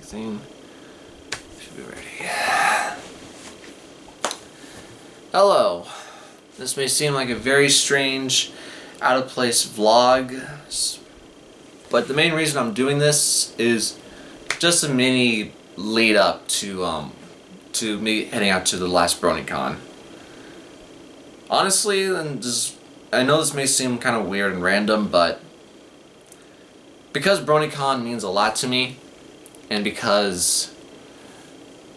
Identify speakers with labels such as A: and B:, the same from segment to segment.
A: everything should be ready. Hello. This may seem like a very strange, out of place vlog, but the main reason I'm doing this is just a mini lead up to me heading out to the last Brony Con. Honestly, I know this may seem kind of weird and random, but because Brony Con means a lot to me, and because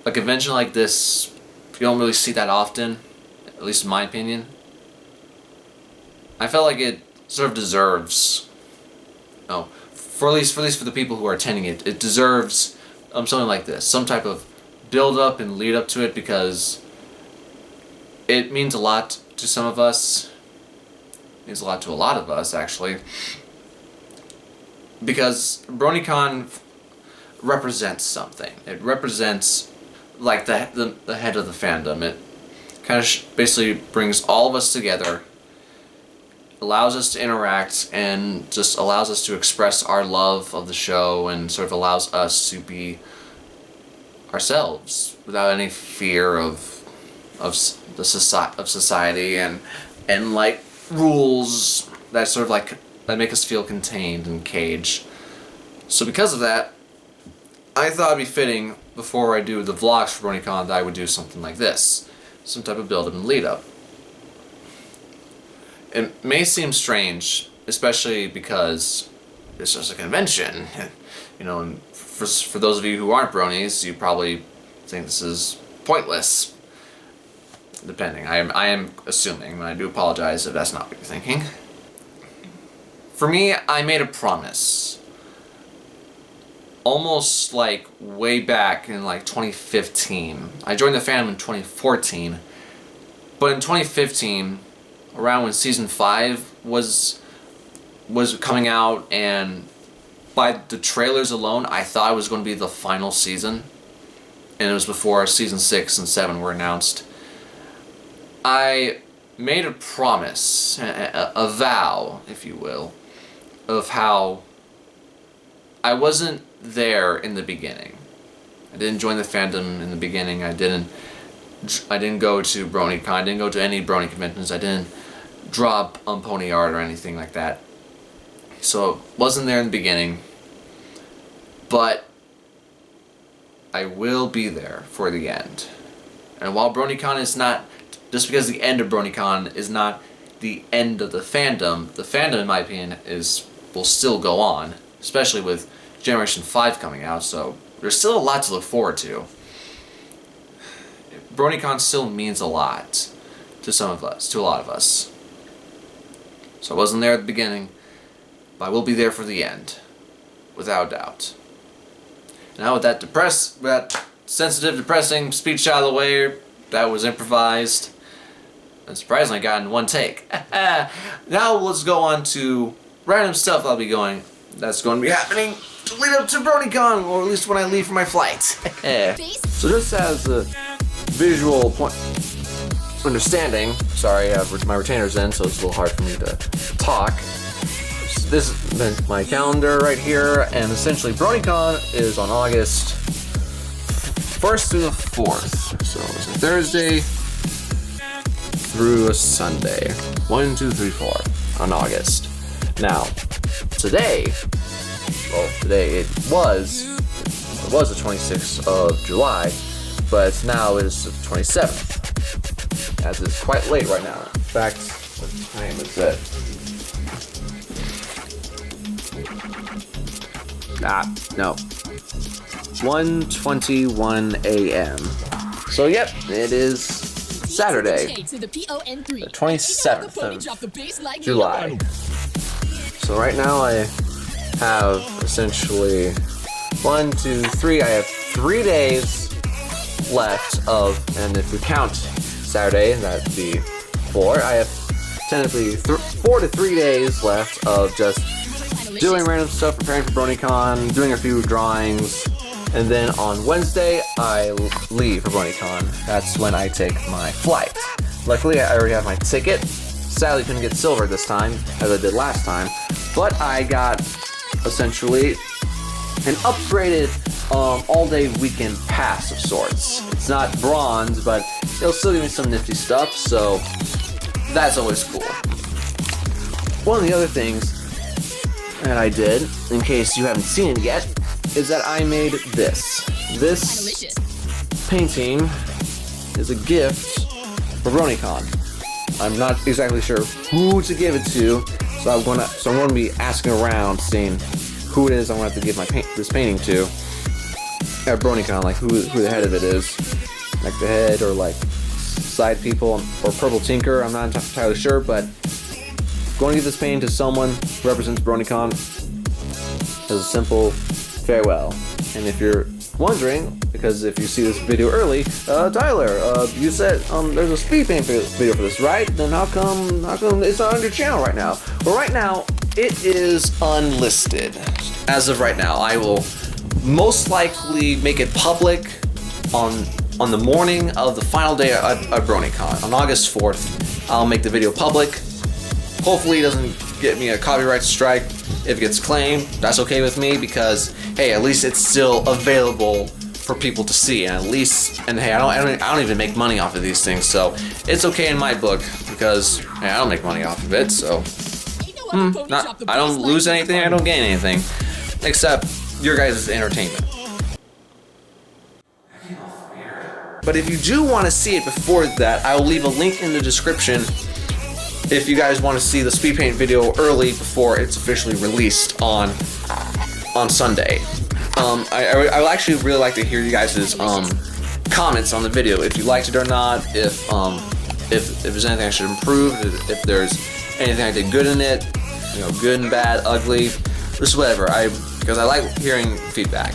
A: a convention like this, you don't really see that often, at least in my opinion, I felt like it sort of deserves, for at least for the people who are attending it, it deserves something like this, some type of build up and lead up to it, because it means a lot to some of us. It means a lot to a lot of us, actually, because BronyCon represents something. It represents like the head of the fandom. It kind of basically brings all of us together, allows us to interact, and just allows us to express our love of the show, and sort of allows us to be ourselves without any fear of society and like rules that sort of like that make us feel contained and caged. So because of that, I thought it'd be fitting before I do the vlogs for BronyCon that I would do something like this, some type of build-up and lead-up. It may seem strange, especially because it's just a convention, and for those of you who aren't bronies, you probably think this is pointless. Depending, I am assuming, and I do apologize if that's not what you're thinking. For me, I made a promise. Almost like way back in like 2015. I joined the fandom in 2014, but in 2015, around when season 5 was coming out, and by the trailers alone, I thought it was going to be the final season, and it was before season 6 and 7 were announced. I made a promise, a vow, if you will, of how I wasn't there in the beginning. I didn't join the fandom in the beginning. I didn't go to BronyCon. I didn't go to any Brony conventions. I didn't drop pony art or anything like that. So wasn't there in the beginning, but I will be there for the end. And while BronyCon is not, just because the end of BronyCon is not the end of the fandom in my opinion will still go on, especially with Generation 5 coming out, so there's still a lot to look forward to. BronyCon still means a lot to some of us, to a lot of us. So I wasn't there at the beginning, but I will be there for the end, without a doubt. Now with that sensitive, depressing speech out of the way, that was improvised, and surprisingly got in one take. Now let's go on to random stuff that's going to be happening to lead up to BronyCon, or at least when I leave for my flight. So just as a visual point understanding, sorry, I have my retainers in, so it's a little hard for me to talk. This is my calendar right here, and essentially BronyCon is on August 1st through the 4th. So it's a Thursday through a Sunday. 1, 2, 3, 4 on August. Now, today it was the 26th of July, but now it is the 27th, as it's quite late right now. In fact, what time is it? No. 1:21 a.m. So yep, it is Saturday, the 27th of July. So right now I have essentially 1, 2, 3. I have 3 days left of, and if we count Saturday, that'd be 4. I have technically 4 to 3 days left of just doing random stuff, preparing for BronyCon, doing a few drawings, and then on Wednesday I leave for BronyCon. That's when I take my flight. Luckily, I already have my ticket. Sadly, couldn't get silver this time, as I did last time, but I got essentially an upgraded all-day weekend pass of sorts. It's not bronze, but it'll still give me some nifty stuff, so that's always cool. One of the other things that I did, in case you haven't seen it yet, is that I made this. This painting is a gift for Brony Con. I'm not exactly sure who to give it to, so I'm gonna be asking around, seeing who it is I want to give this painting to at Brony Con, like who the head of it is, like the head or like side people or Purple Tinker. I'm not entirely sure, but going to give this painting to someone who represents Brony Con as a simple farewell. And if you're wondering, because if you see this video early, Tyler, you said there's a speed paint video for this, right? Then how come it's not on your channel right now? Well, right now it is unlisted. As of right now, I will most likely make it public on the morning of the final day at Brony Con on August 4th. I'll make the video public. Hopefully it doesn't get me a copyright strike. If it gets claimed, that's okay with me, because hey, at least it's still available for people to see, and hey, I don't even make money off of these things, so it's okay in my book, because hey, I don't make money off of it, so I don't lose anything, I don't gain anything, except your guys' entertainment. But if you do want to see it before that, I will leave a link in the description if you guys want to see the speed paint video early before it's officially released on Sunday. I would actually really like to hear you guys' comments on the video, if you liked it or not, if there's anything I should improve, if there's anything I did good in it, you know, good and bad, ugly, just whatever. Because I like hearing feedback.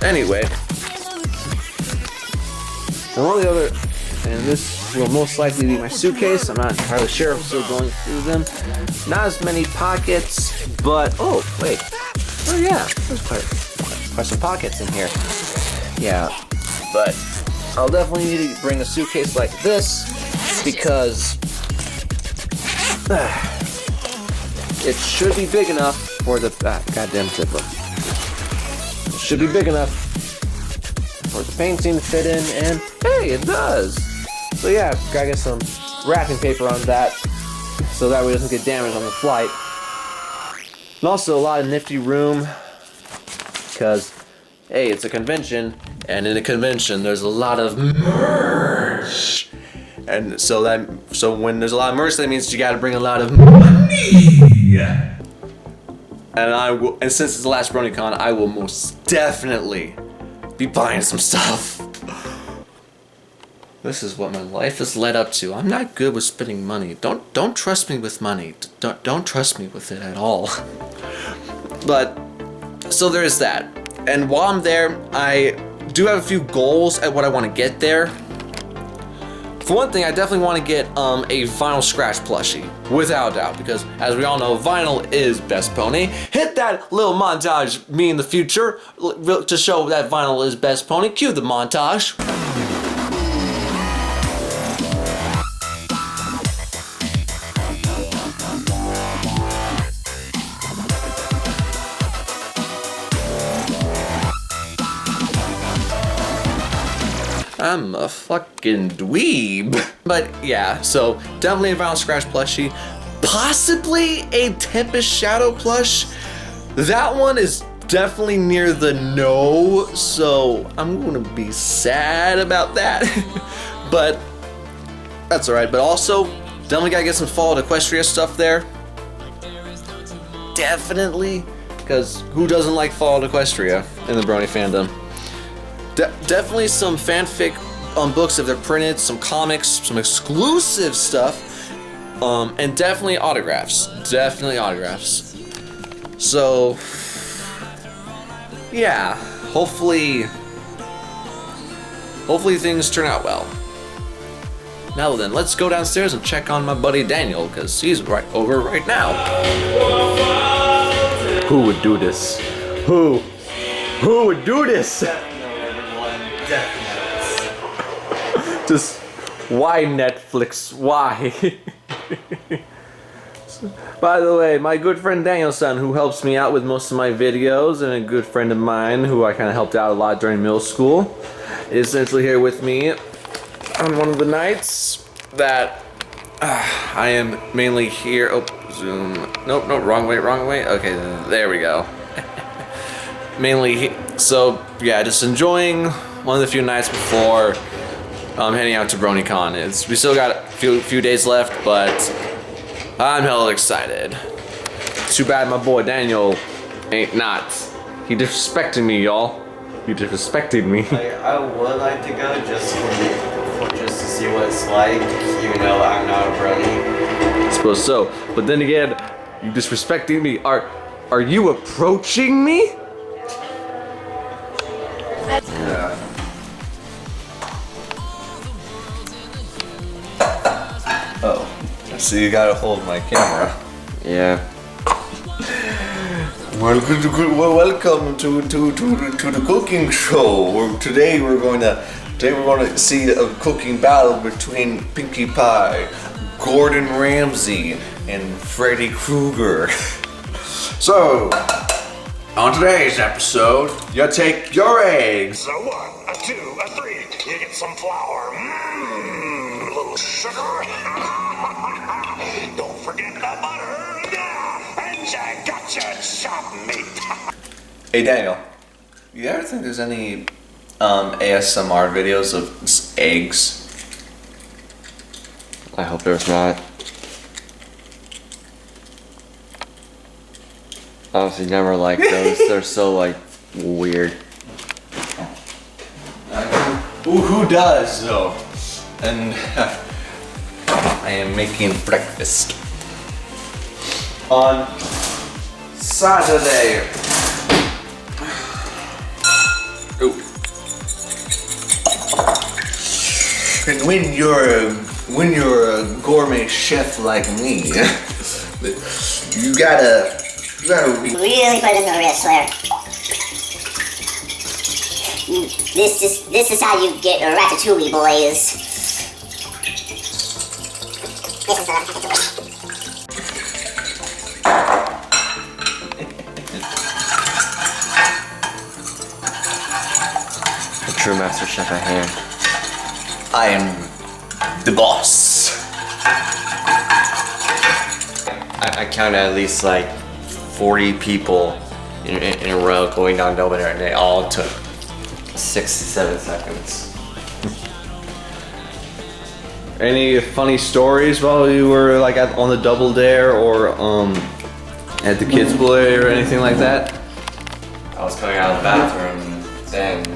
A: Anyway, and this will most likely be my suitcase. I'm not entirely sure. I'm still going through them. Not as many pockets, but oh yeah, there's quite some pockets in here. Yeah, but I'll definitely need to bring a suitcase like this, because it should be big enough for the goddamn zipper. It should be big enough for the painting to fit in, and hey, it does. So yeah, gotta get some wrapping paper on that, so that way it doesn't get damaged on the flight. And also a lot of nifty room, because hey, it's a convention, and in a convention there's a lot of merch, and so when there's a lot of merch, that means you gotta bring a lot of money. And since it's the last Brony Con, I will most definitely be buying some stuff. This is what my life has led up to. I'm not good with spending money. Don't trust me with money. Don't trust me with it at all. But so there is that. And while I'm there, I do have a few goals at what I want to get there. For one thing, I definitely want to get a vinyl scratch plushie, without a doubt, because as we all know, vinyl is best pony. Hit that little montage, me in the future, to show that vinyl is best pony. Cue the montage. I'm a fucking dweeb. But yeah, so definitely a vinyl scratch plushie. Possibly a Tempest Shadow plush. That one is definitely near the no, so I'm gonna be sad about that. But that's alright. But also, definitely gotta get some Fall of Equestria stuff there. Definitely. Because who doesn't like Fall of Equestria in the Brony fandom? Definitely some fanfic books if they're printed, some comics, some exclusive stuff, and definitely autographs. Definitely autographs. So, yeah, hopefully things turn out well. Now then, let's go downstairs and check on my buddy Daniel, because he's right over right now. Who would do this? Who would do this? Just why Netflix? Why? By the way, my good friend Daniel-san, who helps me out with most of my videos, and a good friend of mine who I kind of helped out a lot during middle school, is essentially here with me on one of the nights that I am mainly here. Oh, zoom. Nope, wrong way. Okay, there we go. So yeah, just enjoying one of the few nights before heading out to Brony Con. We still got a few days left, but I'm hella excited. Too bad my boy Daniel ain't not. He disrespected me, y'all. He disrespected me.
B: I would like to go just to see what it's like, even though I'm not a brony.
A: I suppose so, but then again, you disrespecting me. Are you approaching me?
B: Yeah. Oh, so you gotta hold my camera.
A: Yeah.
B: Welcome to the cooking show. Today we're going to see a cooking battle between Pinkie Pie, Gordon Ramsay, and Freddy Krueger. So, on today's episode, you take your eggs.
C: A 1, a 2, a 3, you get some flour, a little sugar, don't forget the butter, and you got your chopped meat.
B: Hey Daniel, you ever think there's any ASMR videos of eggs?
D: I hope there's not. Honestly, never liked those. They're so like weird.
B: Who does though? And I am making breakfast on Saturday. Ooh. And when you're a gourmet chef like me, you gotta
E: really put this in a wrestler. This is how you get a ratatouille, boys. This is a ratatouille.
D: A true master chef at hand.
B: I am the boss.
D: I counted at least like 40 people in a row going down over there, and they all took 67 seconds.
A: Any funny stories while you were like on the double dare or at the kids' play or anything like that?
D: I was coming out of the bathroom, and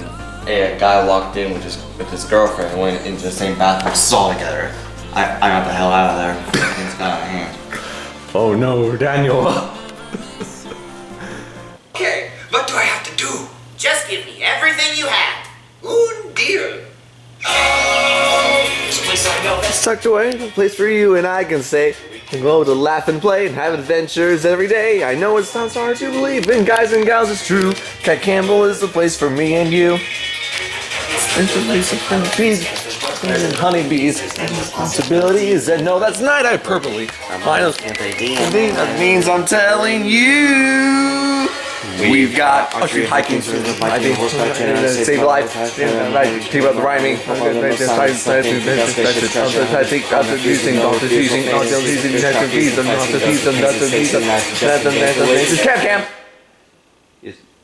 D: a guy walked in with his girlfriend and went into the same bathroom, saw together. I got the hell out of there. Things got out of hand.
A: Oh no, Daniel.
C: Okay, what do I have to do?
E: Just give me everything you have.
C: Un deal. This place I know best.
A: Tucked away, a place for you and I can say, can go to laugh and play and have adventures every day. I know it sounds hard to believe, and guys and gals, it's true. Cat Campbell is the place for me and you. It's a place of bees and honeybees and responsibilities. And no, that's not hyperbole. That means I'm telling you. We've got country hiking, hiking, save life, think about the rhyming,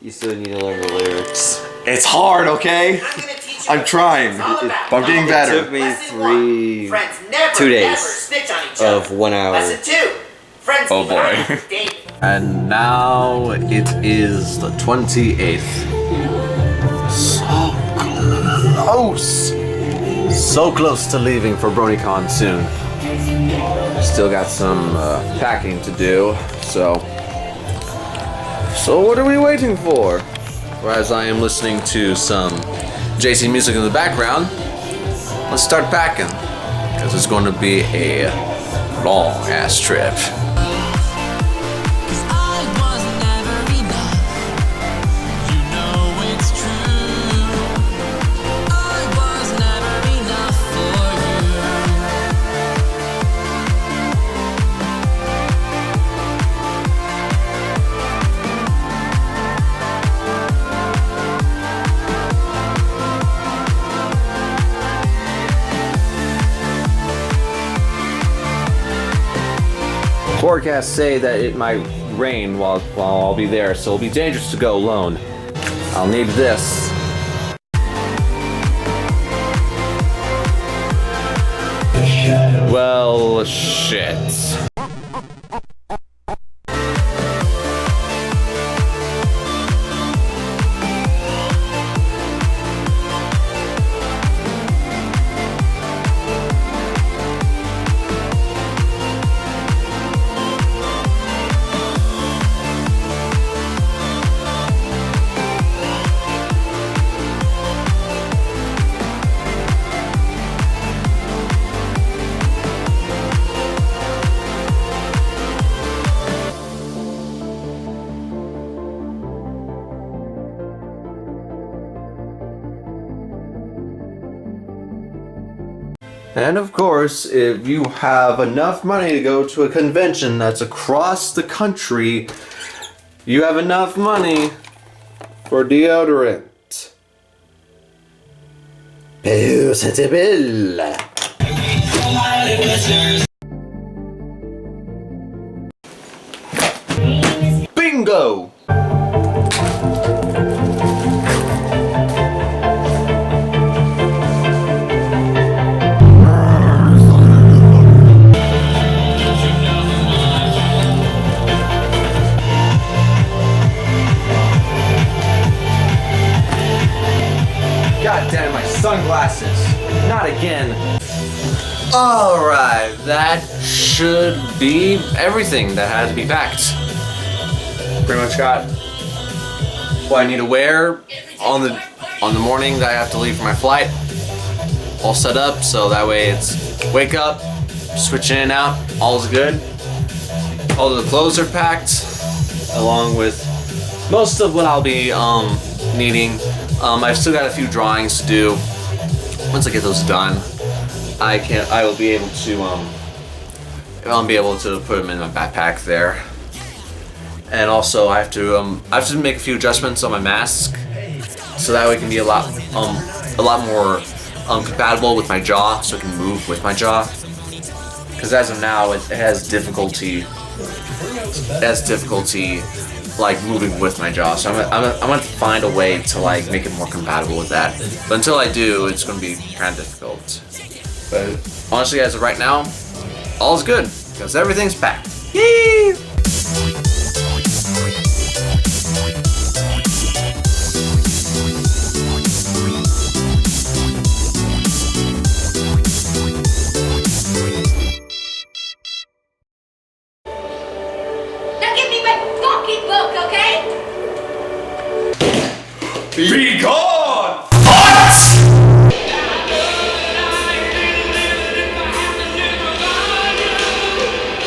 D: You still need to learn the lyrics.
B: It's hard, okay? I'm trying, but I'm getting better.
D: It took me 2 days of 1 hour.
B: Oh boy.
A: And now it is the 28th. So close. So close to leaving for Brony Con soon. Still got some packing to do, so what are we waiting for? Whereas I am listening to some JC music in the background, let's start packing, because it's going to be a long ass trip. Forecasts say that it might rain while I'll be there, so it'll be dangerous to go alone. I'll need this. Well, shit.
B: And of course, if you have enough money to go to a convention that's across the country, you have enough money for deodorant. Bingo!
A: God damn, my sunglasses. Not again. Alright, that should be everything that had to be packed. Pretty much got what I need to wear on the morning that I have to leave for my flight. All set up, so that way it's wake up, switch in and out, all's good. All of the clothes are packed, along with most of what I'll be needing. I've still got a few drawings to do. Once I get those done, I will be able to I'll be able to put them in my backpack there. And also I have to make a few adjustments on my mask, so that way it can be a lot more compatible with my jaw, so it can move with my jaw. Because as of now, it has difficulty. Like moving with my jaw, so I'm gonna find a way to like make it more compatible with that. But until I do, it's gonna be kind of difficult. But honestly, as of right now, all's good because everything's packed. Yay!
C: Be gone!